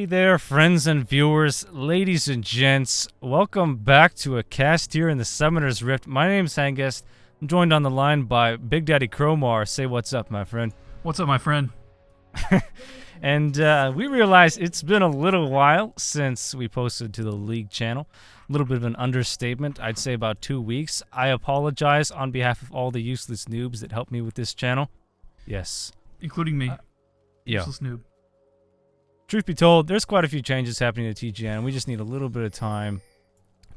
Hey there, friends and viewers, ladies and gents. Welcome back to a cast here in the Summoner's Rift. My name's Hengest. I'm joined on the line by Big Daddy Cromar. Say what's up, my friend. What's up, my friend? And we realize it's been a little while since we posted to the League channel. A little bit of an understatement. I'd say about 2 weeks. I apologize on behalf of all the useless noobs that helped me with this channel. Yes. Including me. Yeah. Useless noob. Truth be told, there's quite a few changes happening to TGN. We just need a little bit of time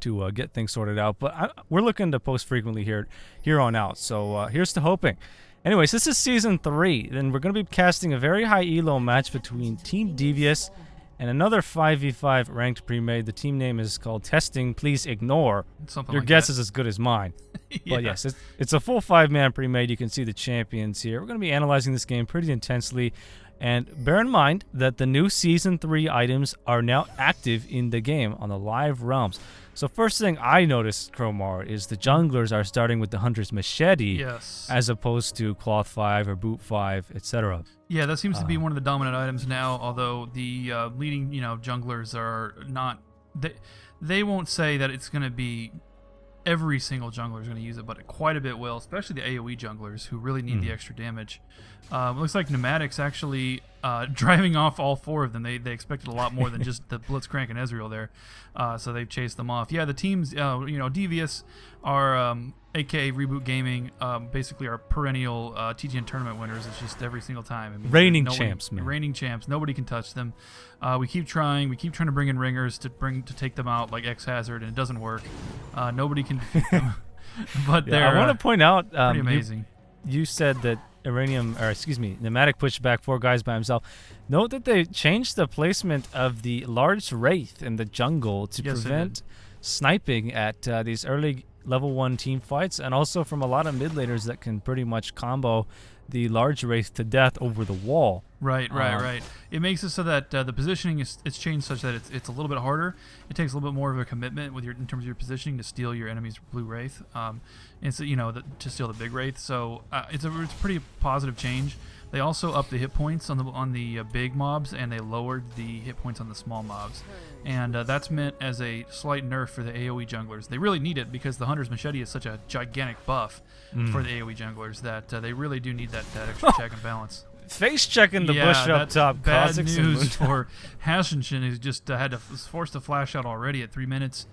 to get things sorted out. But we're looking to post frequently here on out. So here's to hoping. Anyways, this is Season 3. Then we're going to be casting a very high ELO match between Team Devious and another 5v5 ranked pre-made. The team name is called Testing. Please ignore. Something Your like guess that. is as good as mine. Yeah. But yes, it's a full 5-man pre-made. You can see the champions here. We're going to be analyzing this game pretty intensely. And bear in mind that the new Season 3 items are now active in the game on the live realms. So first thing I noticed, Cromar, is the junglers are starting with the Hunter's Machete, Yes. as opposed to Cloth 5 or Boot 5, etc. Yeah, that seems to be one of the dominant items now, although the leading, junglers are not... They won't say that it's going to be... Every single jungler is going to use it, but quite a bit will, especially the AoE junglers who really need the extra damage. Looks like Pneumatic's actually driving off all 4 of them. They expected a lot more than just the Blitzcrank and Ezreal there, so they've chased them off. Yeah, the teams, Devious are, aka Reboot Gaming, basically are perennial TGN tournament winners. It's just every single time. I mean, Reigning champs, man. Reigning champs. Nobody can touch them. We keep trying. We keep trying to bring in ringers to take them out like X Hazard, and it doesn't work. Nobody can defeat them. But Yeah, they're I want to point out, pretty amazing. You said that Pneumatic pushed back 4 guys by himself. Note that they changed the placement of the large Wraith in the jungle to prevent sniping at these early level 1 team fights, and also from a lot of mid laners that can pretty much combo the large Wraith to death over the wall. Right. It makes it so that the positioning it's changed such that it's a little bit harder. It takes a little bit more of a commitment in terms of your positioning to steal your enemy's blue Wraith, and so to steal the big Wraith. So it's a pretty positive change. They also upped the hit points on the big mobs, and they lowered the hit points on the small mobs, and that's meant as a slight nerf for the AoE junglers. They really need it because the Hunter's Machete is such a gigantic buff for the AoE junglers that they really do need that extra check and balance. Face checking the bush up top. Bad news for Hashinshin, who's just was forced to flash out already at 3 minutes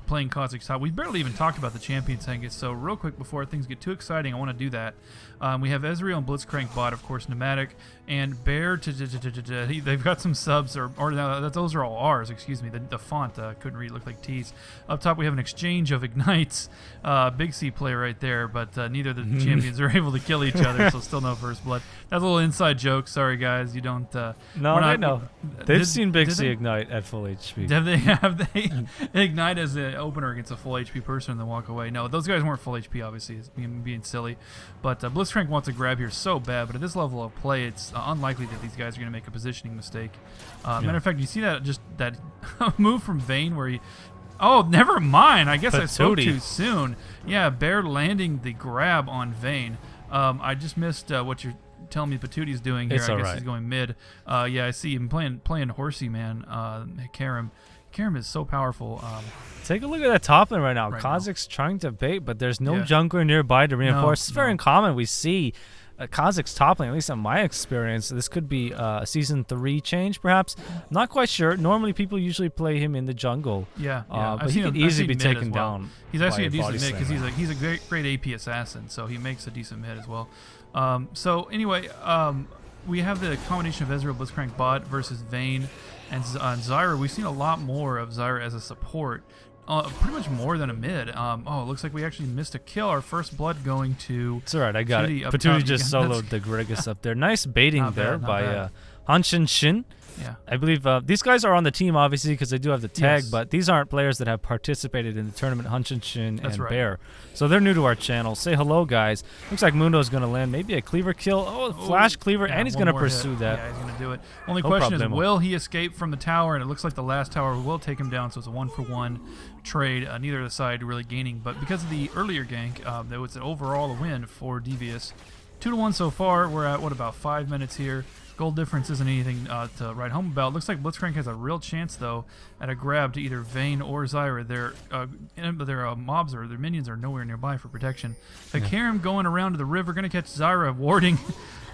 playing Kha'Zix top. We barely even talked about the champions, Hengist, so real quick before things get too exciting, I want to do that. We have Ezreal and Blitzcrank bot, of course, Pneumatic, and Bear. They've got some subs, or no, those are all R's, excuse me. The font couldn't read, it looked like T's. Up top, we have an exchange of ignites. Big C play right there, but neither of the champions are able to kill each other, so still no first blood. That's a little inside joke. Sorry, guys. You don't... no, they know. They've seen Big C ignite at full HP. Have they ignite as an opener against a full HP person and then walk away? No, those guys weren't full HP, obviously. It's being silly. But Blitzcrank wants a grab here so bad, but at this level of play, it's unlikely that these guys are going to make a positioning mistake. Matter of fact, you see that move from Vayne where he... Oh, never mind. I guess I spoke too soon. Yeah, Bear landing the grab on Vayne. I just missed what you're telling me Patooty's doing here. I guess he's going mid. Yeah, I see him playing horsey, man. Karim is so powerful. Take a look at that top lane right now. Kha'Zix trying to bait, but there's no jungler nearby to reinforce. It's very uncommon. We see Kha'Zix top lane, at least in my experience. This could be a Season 3 change, perhaps. Not quite sure. Normally, people usually play him in the jungle. Yeah. But he could easily be taken down. He's actually a decent mid because he's a great AP assassin, so he makes a decent mid as well. So anyway, we have the combination of Ezreal, Blitzcrank bot versus Vayne and Zyra. We've seen a lot more of Zyra as a support. Pretty much more than a mid. It looks like we actually missed a kill. Our first blood going to... It's alright, I got it. Patooty just soloed the Gragas up there. Nice baiting there by Hanshin. Yeah. I believe these guys are on the team, obviously, because they do have the tag, but these aren't players that have participated in the tournament, Hanshin and Bear. So they're new to our channel. Say hello, guys. Looks like Mundo's going to land maybe a cleaver kill. Oh, flash cleaver, and he's going to pursue that. Yeah, he's going to do it. Only question is, will he escape from the tower? And it looks like the last tower will take him down, so it's a 1-for-1 trade. Neither of the side really gaining, but because of the earlier gank, there was an overall win for Devious. 2-1 so far. We're at, what, about 5 minutes here. Gold difference isn't anything to write home about. Looks like Blitzcrank has a real chance, though, at a grab to either Vayne or Zyra. Their mobs or their minions are nowhere nearby for protection. Hakarim going around to the river, going to catch Zyra warding.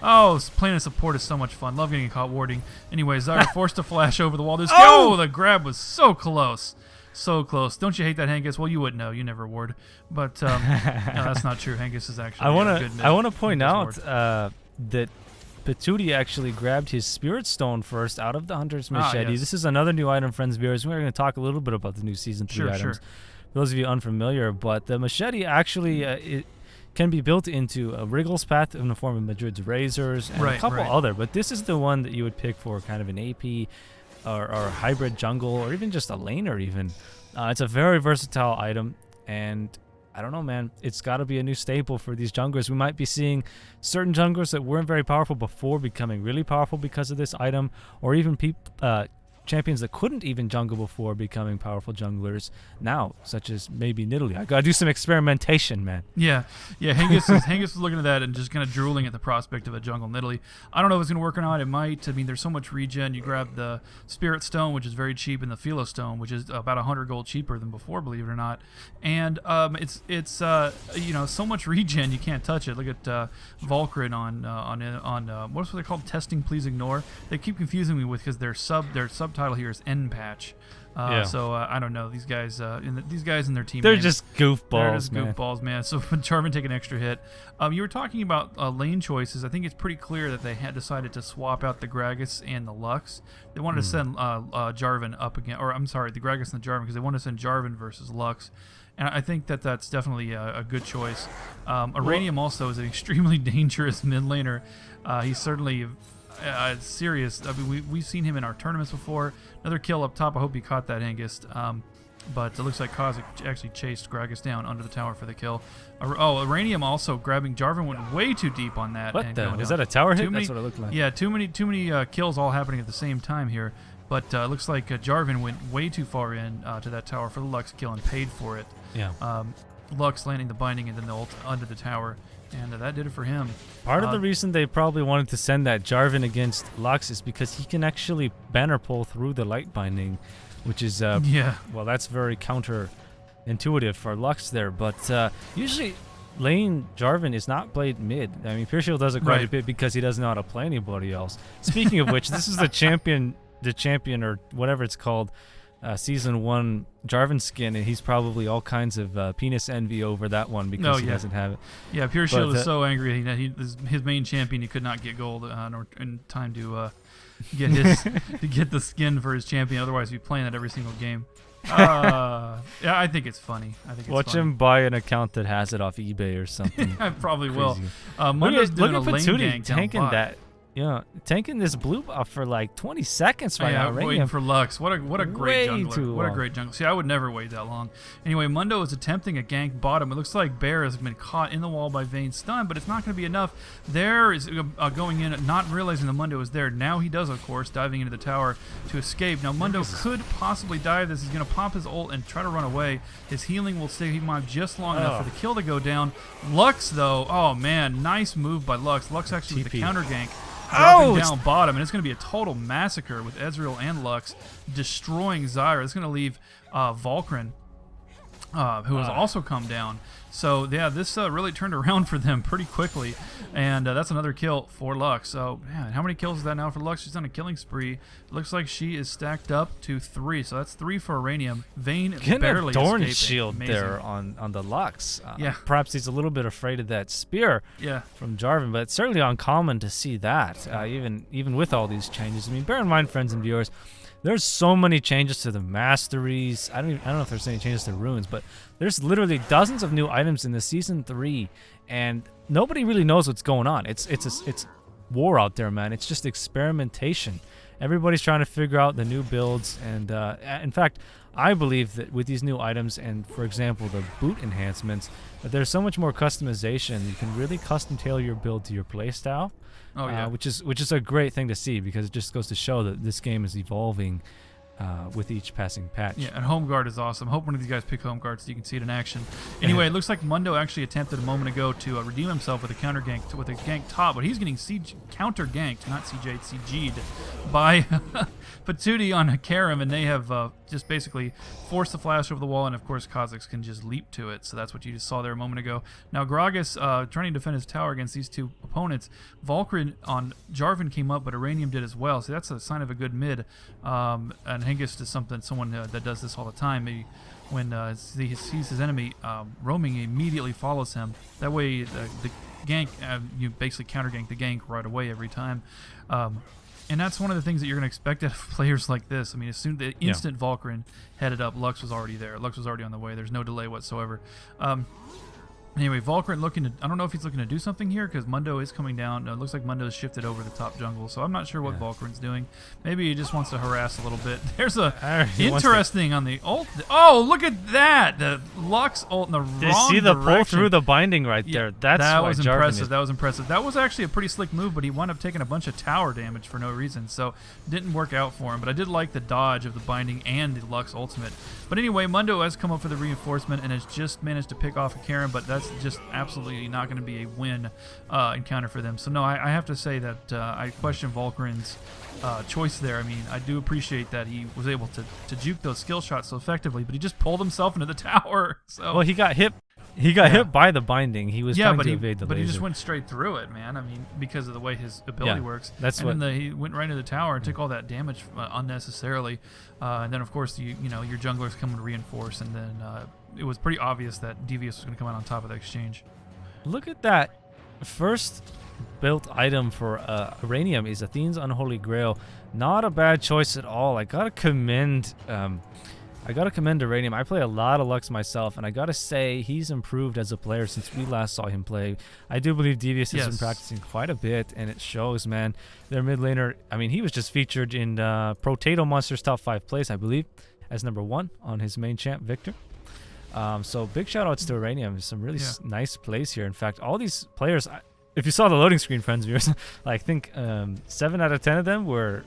Oh, playing a support is so much fun. Love getting caught warding. Anyway, Zyra forced to flash over the wall. The grab was so close. So close. Don't you hate that, Hengest? Well, you wouldn't know. You never ward. But no, that's not true. Hengest is actually a good mid. I want to point out that Patootie actually grabbed his Spirit Stone first out of the Hunter's Machete. This is another new item, friends and viewers. We're going to talk a little bit about the new Season 3 items. For those of you unfamiliar. But the Machete actually it can be built into a Wriggle's Path in the form of Madrid's Razors and a couple other. But this is the one that you would pick for kind of an AP or a hybrid jungle or even just a laner even. It's a very versatile item, and I don't know, man. It's got to be a new staple for these junglers. We might be seeing certain junglers that weren't very powerful before becoming really powerful because of this item, or even champions that couldn't even jungle before becoming powerful junglers now, such as maybe Nidalee. I gotta do some experimentation, man. Yeah. Hengest is looking at that and just kind of drooling at the prospect of a jungle Nidalee. I don't know if it's gonna work or not. It might. I mean, there's so much regen. You grab the Spirit Stone, which is very cheap, and the Philo Stone, which is about 100 gold cheaper than before, believe it or not. And it's so much regen you can't touch it. Look at Valkyrin on what's they called? Testing, please ignore. They keep confusing me with because their subtitle here is N patch. So I don't know, these guys and their team. They're just goofballs. They're just goofballs, man. So Jarvan take an extra hit. You were talking about lane choices. I think it's pretty clear that they had decided to swap out the Gragas and the Lux. They wanted to send Jarvan up again, or I'm sorry, the Gragas and the Jarvan, because they wanted to send Jarvan versus Lux. And I think that's definitely a good choice. Iranium also is an extremely dangerous mid laner. He's certainly serious. I mean, we've seen him in our tournaments before. Another kill up top. I hope you caught that, Hengest. But it looks like Kozik actually chased Gragas down under the tower for the kill. Iranium also grabbing Jarvan went way too deep on that. What the? Is that a tower hit? That's what it looked like. Yeah, too many kills all happening at the same time here. But it looks like Jarvan went way too far in to that tower for the Lux kill and paid for it. Yeah. Lux landing the binding and then the ult under the tower. And that did it for him. Part of the reason they probably wanted to send that Jarvan against Lux is because he can actually banner pull through the light binding, which is, well, that's very counterintuitive for Lux there. But usually lane Jarvan is not played mid. I mean, Pure Shield does it quite a bit because he doesn't know how to play anybody else. Speaking of which, this is the champion or whatever it's called, Season 1 Jarvan skin, and he's probably all kinds of penis envy over that one because he doesn't have it. Yeah, Pure Shield is so angry. His main champion, he could not get gold in time to get the skin for his champion. Otherwise, he'd be playing that every single game. I think it's funny. Watch him buy an account that has it off eBay or something. I probably will. Mundo's doing a lane gank tanking that. Yeah, tanking this blue buff for like 20 seconds right now. Waiting for Lux. What a great jungler. What a great jungler. See, I would never wait that long. Anyway, Mundo is attempting a gank bottom. It looks like Bear has been caught in the wall by Vayne stun, but it's not going to be enough. There is going in, not realizing the Mundo is there. Now he does, of course, diving into the tower to escape. Now Mundo could possibly die. This is going to pop his ult and try to run away. His healing will stay him on just long enough for the kill to go down. Lux, though, oh man, nice move by Lux. Lux actually with the counter gank. Dropping down bottom, and it's going to be a total massacre with Ezreal and Lux destroying Zyra. It's going to leave Valkyrin, who has also come down. So, yeah, this really turned around for them pretty quickly, and that's another kill for Lux. So, man, how many kills is that now for Lux? She's on a killing spree. It looks like she is stacked up to 3, so that's 3 for Iranium. Vayne barely a Thorn escaping. Shield there on the Lux. Perhaps he's a little bit afraid of that spear from Jarvan, but it's certainly uncommon to see that, even with all these changes. I mean, bear in mind, friends and viewers, there's so many changes to the masteries. I don't know if there's any changes to runes, but there's literally dozens of new items in the Season 3, and nobody really knows what's going on. It's war out there, man. It's just experimentation. Everybody's trying to figure out the new builds, and in fact, I believe that with these new items and, for example, the boot enhancements, that there's so much more customization. You can really custom tailor your build to your playstyle. Which is a great thing to see because it just goes to show that this game is evolving with each passing patch. Yeah, and Home Guard is awesome. Hope one of these guys pick Home Guard so you can see it in action. Anyway, it looks like Mundo actually attempted a moment ago to redeem himself with a counter gank, with a gank top, but he's getting counter ganked, not CG'd by Patootie on Karim, and they have just basically forced the flash over the wall, and of course Kha'Zix can just leap to it. So that's what you just saw there a moment ago. Now Gragas trying to defend his tower against these two opponents. Valkyrie on Jarvan came up, but Iranium did as well. So that's a sign of a good mid. And Hengest is someone that does this all the time. Maybe when he sees his enemy roaming, he immediately follows him. That way the gank, you basically counter gank the gank right away every time. And that's one of the things that you're going to expect out of players like this. I mean, as soon the instant Valkyrie headed up, Lux was already there. Lux was already on the way. There's no delay whatsoever. Anyway, Valkyrie looking to, I don't know if he's looking to do something here because Mundo is coming down. It looks like Mundo is shifted over the top jungle, so I'm not sure what Valkyrie's doing. Maybe he just wants to harass a little bit. There's a interesting on the ult. Oh, look at that! The Lux ult in the wrong direction. See the pull through the binding right there. That was impressive. That was impressive. That was actually a pretty slick move, but he wound up taking a bunch of tower damage for no reason, so didn't work out for him. But I did like the dodge of the binding and the Lux ultimate. But anyway, Mundo has come up for the reinforcement and has just managed to pick off a Karim, but that's just absolutely not going to be a win encounter for them. So no, I have to say that I question Valkyrin's choice there. I mean, I do appreciate that he was able to juke those skill shots so effectively, but he just pulled himself into the tower. So well, he got hit. He got hit by the binding. He was trying to evade the laser. But he just went straight through it, man. I mean, because of the way his ability works. That's and then he went right into the tower and took all that damage unnecessarily. And then, of course, your junglers come and reinforce, and then it was pretty obvious that Devious was going to come out on top of the exchange. Look at that. First built item for Iranium is Athene's Unholy Grail. Not a bad choice at all. I gotta commend Iranium. I play a lot of Lux myself, and I gotta say he's improved as a player since we last saw him play. I do believe Devious has been practicing quite a bit, and it shows, man. Their mid laner, I mean, he was just featured in Potato Monster's top 5 plays, I believe, as #1 on his main champ, Victor. So big shout outs to Iranium. Some really nice plays here. In fact, all these players, if you saw the loading screen, friends, viewers, I think 7 out of 10 of them were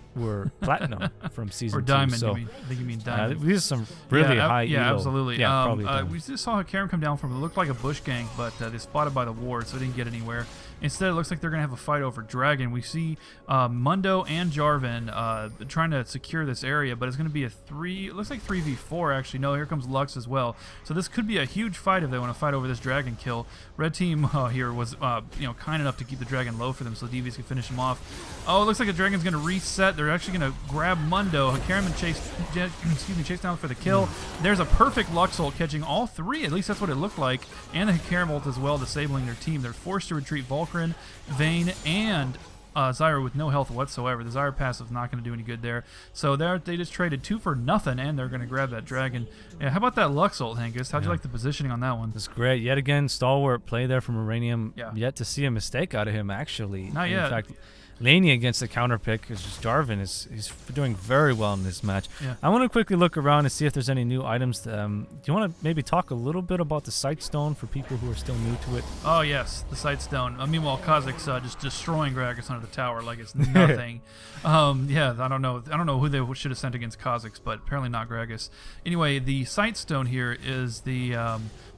platinum from season 2. Or diamond, so, you mean? I think you mean diamond. These are some really high ELO. Yeah, absolutely. Yeah, probably we just saw Karim come down from it looked like a bush gank, but they spotted by the ward, so it didn't get anywhere. Instead, it looks like they're going to have a fight over Dragon. We see Mundo and Jarvan trying to secure this area, but it's going to be it looks like 3v4 actually. No, here comes Lux as well. So this could be a huge fight if they want to fight over this Dragon kill. Red team here was kind enough to keep the Dragon low for them so Devious can finish him off. Oh, it looks like the Dragon's going to reset. They're actually going to grab Mundo. Karim and chase down for the kill. There's a perfect Lux ult catching all 3. At least that's what it looked like. And the Karim ult as well, disabling their team. They're forced to retreat Valkyrie, Vayne, and Zyra with no health whatsoever. The Zyra passive is not going to do any good there. So they just traded 2 for nothing, and they're going to grab that Dragon. Yeah, how about that Lux ult, Hengest? How'd you like the positioning on that one? It's great. Yet again, stalwart play there from Iranium. Yet to see a mistake out of him, actually. Not yet. In fact, Laney against the counter pick is just Jarvan he's doing very well in this match. I want to quickly look around and see if there's any new items. Do you want to maybe talk a little bit about the Sightstone for people who are still new to it? Oh yes, the Sightstone. Meanwhile, Kha'Zix just destroying Gragas under the tower like it's nothing. I don't know who they should have sent against Kha'Zix, but apparently not Gragas. Anyway, the Sightstone here is the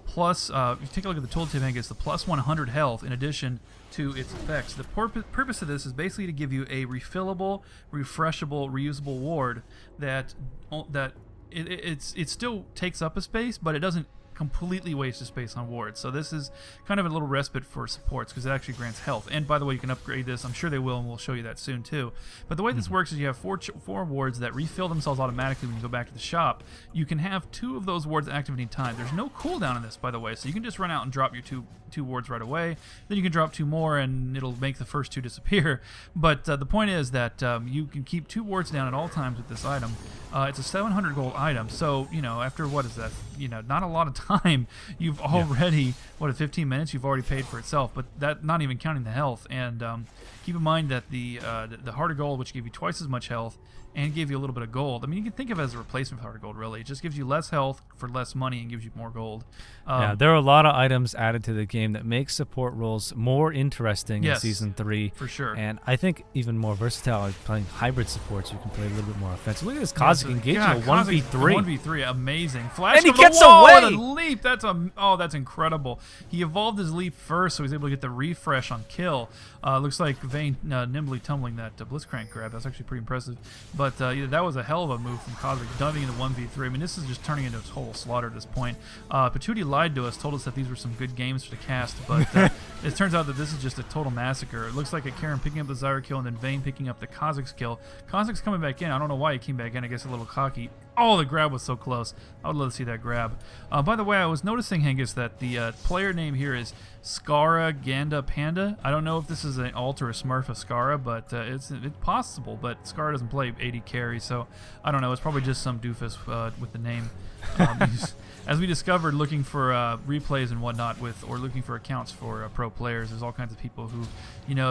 plus. If you take a look at the tooltip, Hengest, the plus 100 health in addition to its effects. The purpose of this is basically to give you a refillable, refreshable, reusable ward that it still takes up a space, but it doesn't completely waste of space on wards. So this is kind of a little respite for supports because it actually grants health. And by the way, you can upgrade this. I'm sure they will, and we'll show you that soon too. But the way this works is you have four wards that refill themselves automatically when you go back to the shop. You can have 2 of those wards active at any time. There's no cooldown in this, by the way, so you can just run out and drop your two wards right away. Then you can drop 2 more, and it'll make the first 2 disappear. But the point is that you can keep 2 wards down at all times with this item. It's a 700 gold item, so after what is that? Not a lot of time. You've already 15 minutes. You've already paid for itself, but that not even counting the health. And keep in mind that the heart of gold, which gave you twice as much health, and gave you a little bit of gold. I mean, you can think of it as a replacement for heart of gold, really. It just gives you less health for less money and gives you more gold. Yeah, there are a lot of items added to the game that make support roles more interesting Yes, in Season 3. for sure. And I think even more versatile, like playing hybrid supports, you can play a little bit more offensive. Look at this Kazik engaging a 1v3. 1v3, amazing. Flash And he to the gets wall away! with a leap. That's incredible. He evolved his leap first, so he's able to get the refresh on kill. Looks like Vayne nimbly tumbling that Blitzcrank grab. That's actually pretty impressive. But yeah, that was a hell of a move from Kazik, diving into 1v3. I mean, this is just turning into a total slaughter at this point. Patootie lied to us, told us that these were some good games for the cast, but it turns out that this is just a total massacre. It looks like a Karen picking up the Zyra kill and then Vayne picking up the Kazik's kill. Kazik's coming back in. I don't know why he came back in. I guess a little cocky. Oh, the grab was so close. I would love to see that grab. By the way, I was noticing, Hengest, that the player name here is Skara Ganda Panda. I don't know if this is an alt or a smurf of Skara, but it's possible. But Skara doesn't play 80 carry, so I don't know. It's probably just some doofus with the name. As we discovered, looking for replays and whatnot or looking for accounts for pro players, there's all kinds of people who,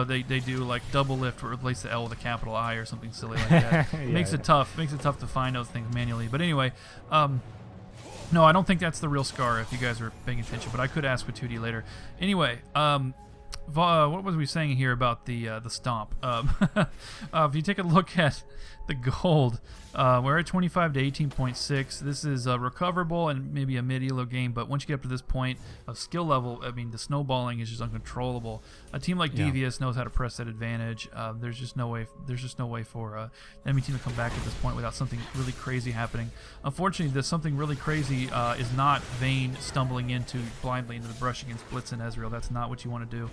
they do like double lift or replace the L with a capital I or something silly like that. Makes it tough to find those things manually. But anyway, no, I don't think that's the real Scar if you guys are paying attention, but I could ask Patootie later. Anyway, what was we saying here about the stomp? If you take a look at the gold, we're at 25 to 18.6. This is recoverable and maybe a mid-elo game, but once you get up to this point of skill level, I mean, the snowballing is just uncontrollable. A team like DVS knows how to press that advantage. There's just no way. There's just no way for an enemy team to come back at this point without something really crazy happening. Unfortunately, this something really crazy is not Vayne stumbling blindly into the brush against Blitz and Ezreal. That's not what you want to do.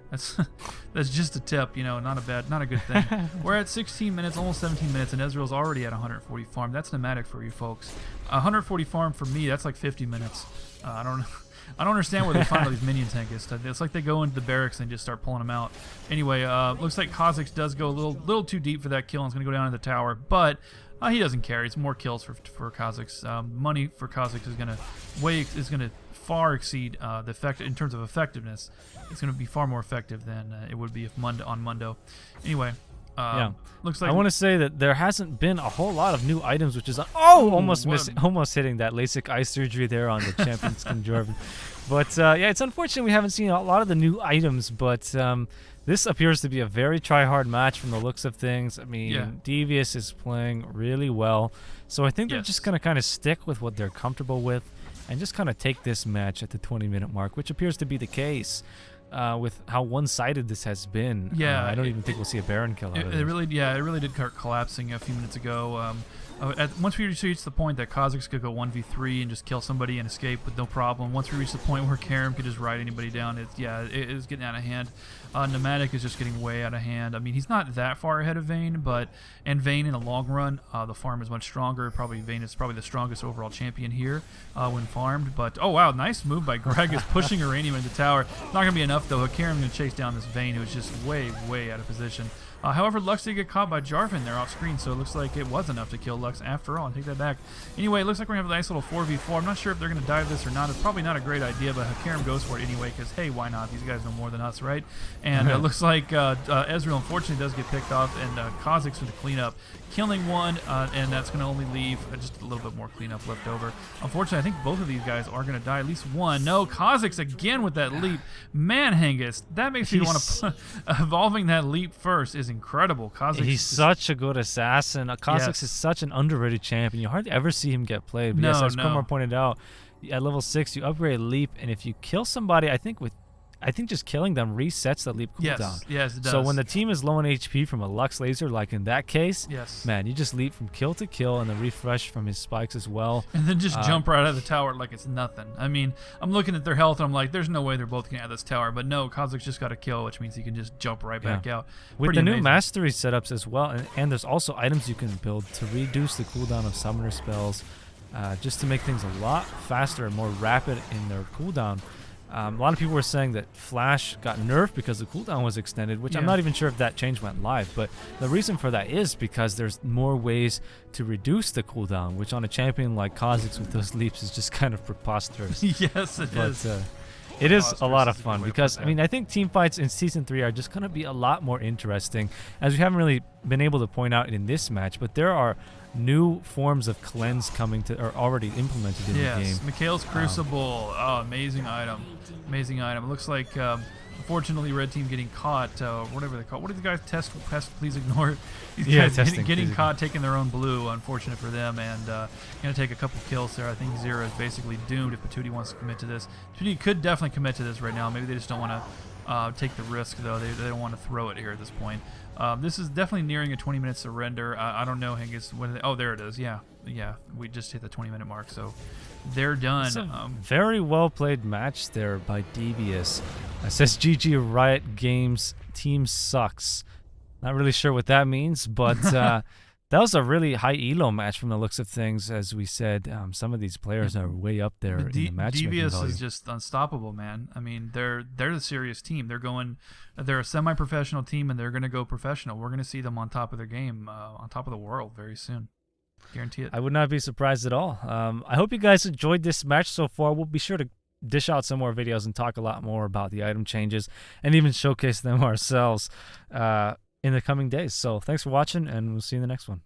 That's just a tip, not a good thing. We're at 16 minutes, almost 17 minutes, and Ezreal's already at 140 farm. That's nomadic for you folks. 140 farm for me, that's like 50 minutes. I don't understand where they find all these minions, Hengest. It's like they go into the barracks and just start pulling them out. Anyway, looks like Kha'Zix does go a little too deep for that kill and is going to go down to the tower, but he doesn't care. It's more kills for Kha'Zix. Money for Kha'Zix is going to far exceed the effect in terms of effectiveness. It's going to be far more effective than it would be if on Mundo. Anyway, looks like I want to say that there hasn't been a whole lot of new items, which is almost hitting that LASIK eye surgery there on the champion skin Jordan. But yeah, it's unfortunate we haven't seen a lot of the new items, but this appears to be a very try-hard match from the looks of things. I mean, Devious is playing really well, so I think they're just going to kind of stick with what they're comfortable with and just kind of take this match at the 20-minute mark, which appears to be the case with how one-sided this has been. Yeah, I don't even think we'll see a Baron kill out of it. It really did start collapsing a few minutes ago. Once we reach the point that Kha'Zix could go 1v3 and just kill somebody and escape with no problem, once we reach the point where Karim could just ride anybody down, it is getting out of hand. Nomadic is just getting way out of hand. I mean, he's not that far ahead of Vayne, and Vayne in the long run, the farm is much stronger. Vayne is probably the strongest overall champion here when farmed. But oh wow, nice move by Gragas pushing Uranium into the tower. Not gonna be enough though. Karim gonna chase down this Vayne, who is just way out of position. However, Lux did get caught by Jarvan there off screen, so it looks like it was enough to kill Lux after all. I'll take that back. Anyway, it looks like we're going to have a nice little 4v4. I'm not sure if they're going to dive this or not. It's probably not a great idea, but Karim goes for it anyway because, hey, why not? These guys know more than us, right? And it looks like Ezreal, unfortunately, does get picked off, and Kha'Zix with the cleanup. Killing one, and that's going to only leave just a little bit more cleanup left over. Unfortunately, I think both of these guys are going to die, at least one. No, Kha'Zix again with that leap. Man, Hengest, that makes me want to evolving that leap first is incredible. He's such a good assassin. Kha'Zix is such an underrated champion. You hardly ever see him get played. But as Cromar pointed out, at level 6, you upgrade leap, and if you kill somebody, I think just killing them resets the leap cooldown. Yes, it does. So when the team is low on HP from a Lux laser, like in that case, man, you just leap from kill to kill and then refresh from his spikes as well. And then just jump right out of the tower like it's nothing. I mean, I'm looking at their health and I'm like, there's no way they're both getting out of this tower. But no, Kha'Zix just got a kill, which means he can just jump right back out. With the new mastery setups as well, and there's also items you can build to reduce the cooldown of summoner spells, just to make things a lot faster and more rapid in their cooldown. A lot of people were saying that Flash got nerfed because the cooldown was extended, which I'm not even sure if that change went live. But the reason for that is because there's more ways to reduce the cooldown, which on a champion like Kha'Zix with those leaps is just kind of preposterous. Yes, it is. It is Foster a lot of is a good fun way to because, put I mean, I think team fights in Season 3 are just going to be a lot more interesting, as we haven't really been able to point out in this match, but there are new forms of cleanse coming to, or already implemented in the game. Yes, Mikhail's Crucible. Oh, amazing item. Amazing item. It looks like, unfortunately, red team getting caught, whatever they call it. What did the guys test? Please ignore. These Yeah, guys testing, getting please caught taking their own blue. Unfortunate for them, and going to take a couple kills there. I think Zero is basically doomed if Patootie wants to commit to this. Patootie could definitely commit to this right now. Maybe they just don't want to take the risk, though. They don't want to throw it here at this point. This is definitely nearing a 20-minute surrender. I don't know, Hengest. Oh, there it is. Yeah, we just hit the 20-minute mark, so they're done. It's a very well played match there by Devious. It says GG Riot Games team sucks. Not really sure what that means, but that was a really high elo match from the looks of things. As we said, some of these players are way up there in the matchmaking Devious value. is just unstoppable, man. I mean, they're the serious team. They're a semi-professional team, and they're going to go professional. We're going to see them on top of their game, on top of the world very soon. Guarantee it. I would not be surprised at all. I hope you guys enjoyed this match so far. We'll be sure to dish out some more videos and talk a lot more about the item changes and even showcase them ourselves in the coming days. So thanks for watching, and we'll see you in the next one.